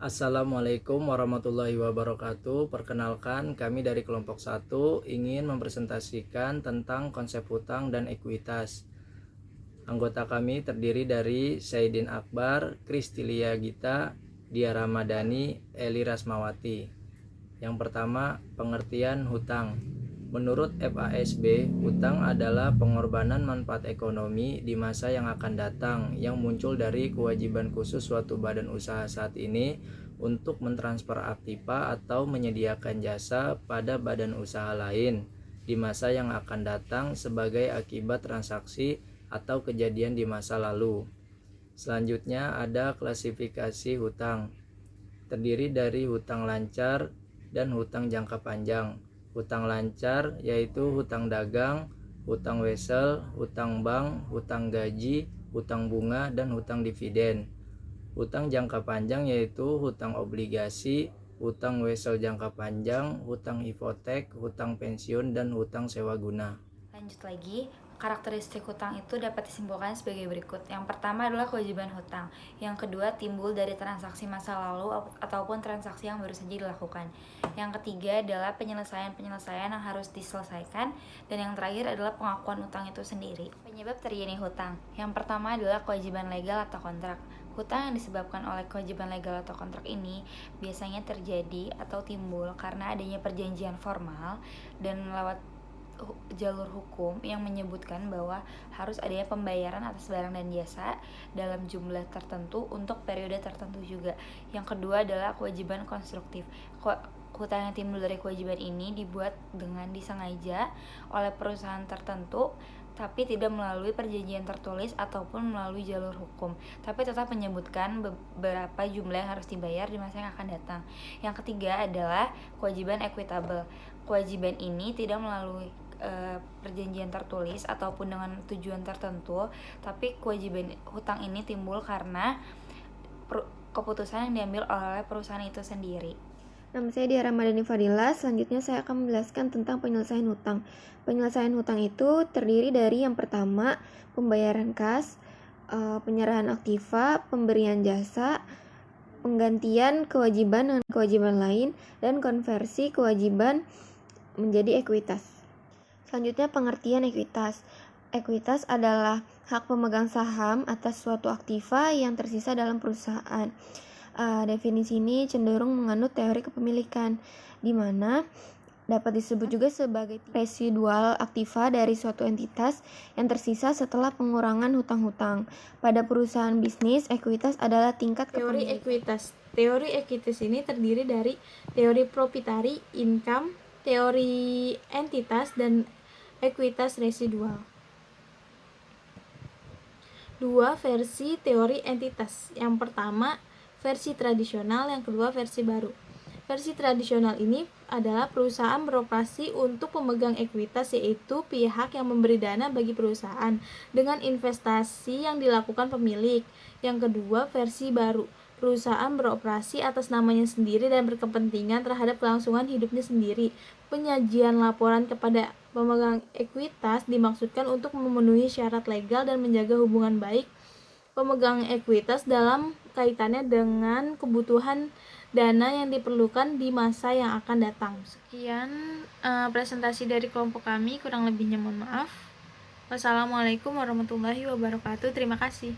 Assalamualaikum warahmatullahi wabarakatuh. Perkenalkan, kami dari kelompok 1 ingin mempresentasikan tentang konsep hutang dan ekuitas. Anggota kami terdiri dari Saidin Akbar, Kristilia Gita, Dia Ramadhani, Eli Rasmawati. Yang pertama, pengertian hutang. Menurut FASB, hutang adalah pengorbanan manfaat ekonomi di masa yang akan datang yang muncul dari kewajiban khusus suatu badan usaha saat ini untuk mentransfer aktiva atau menyediakan jasa pada badan usaha lain di masa yang akan datang sebagai akibat transaksi atau kejadian di masa lalu. Selanjutnya ada klasifikasi hutang. Terdiri dari hutang lancar dan hutang jangka panjang. Hutang lancar yaitu hutang dagang, hutang wesel, hutang bank, hutang gaji, hutang bunga, dan hutang dividen. Hutang jangka panjang yaitu hutang obligasi, hutang wesel jangka panjang, hutang hipotek, hutang pensiun, dan hutang sewa guna. Lanjut lagi, karakteristik hutang itu dapat disimpulkan sebagai berikut. Yang pertama adalah kewajiban hutang. Yang kedua timbul dari transaksi masa lalu ataupun transaksi yang baru saja dilakukan. Yang ketiga adalah penyelesaian yang harus diselesaikan. Dan yang terakhir adalah pengakuan hutang itu sendiri. Penyebab terjadinya hutang. Yang pertama adalah kewajiban legal atau kontrak. Hutang yang disebabkan oleh kewajiban legal atau kontrak ini biasanya terjadi atau timbul karena adanya perjanjian formal dan lewat jalur hukum yang menyebutkan bahwa harus adanya pembayaran atas barang dan jasa dalam jumlah tertentu untuk periode tertentu juga. Yang kedua adalah kewajiban konstruktif. Hutang yang timbul dari kewajiban ini dibuat dengan disengaja oleh perusahaan tertentu tapi tidak melalui perjanjian tertulis ataupun melalui jalur hukum, tapi tetap menyebutkan beberapa jumlah yang harus dibayar di masa yang akan datang. Yang ketiga adalah kewajiban equitable. Kewajiban ini tidak melalui perjanjian tertulis ataupun dengan tujuan tertentu, tapi kewajiban hutang ini timbul karena keputusan yang diambil oleh perusahaan itu sendiri. Nama saya Dia Ramadhani Fadila. Selanjutnya saya akan menjelaskan tentang penyelesaian hutang. Penyelesaian hutang itu terdiri dari yang pertama, pembayaran kas, penyerahan aktiva, pemberian jasa, penggantian kewajiban dengan kewajiban lain, dan konversi kewajiban menjadi ekuitas. Selanjutnya pengertian ekuitas. Ekuitas adalah hak pemegang saham atas suatu aktiva yang tersisa dalam perusahaan. Definisi ini cenderung menganut teori kepemilikan, di mana dapat disebut juga sebagai residual aktiva dari suatu entitas yang tersisa setelah pengurangan hutang-hutang. Pada perusahaan bisnis, ekuitas adalah tingkat Teori kepemilikan. ekuitas. Teori ekuitas ini terdiri dari teori proprietary income, teori entitas, dan ekuitas residual. Dua versi teori entitas. Yang pertama versi tradisional, yang kedua versi baru. Versi tradisional ini adalah perusahaan beroperasi untuk pemegang ekuitas, yaitu pihak yang memberi dana bagi perusahaan dengan investasi yang dilakukan pemilik. Yang kedua versi baru. Perusahaan beroperasi atas namanya sendiri dan berkepentingan terhadap kelangsungan hidupnya sendiri. Penyajian laporan kepada pemegang ekuitas dimaksudkan untuk memenuhi syarat legal dan menjaga hubungan baik pemegang ekuitas dalam kaitannya dengan kebutuhan dana yang diperlukan di masa yang akan datang. Sekian presentasi dari kelompok kami, kurang lebihnya mohon maaf. Wassalamualaikum warahmatullahi wabarakatuh. Terima kasih.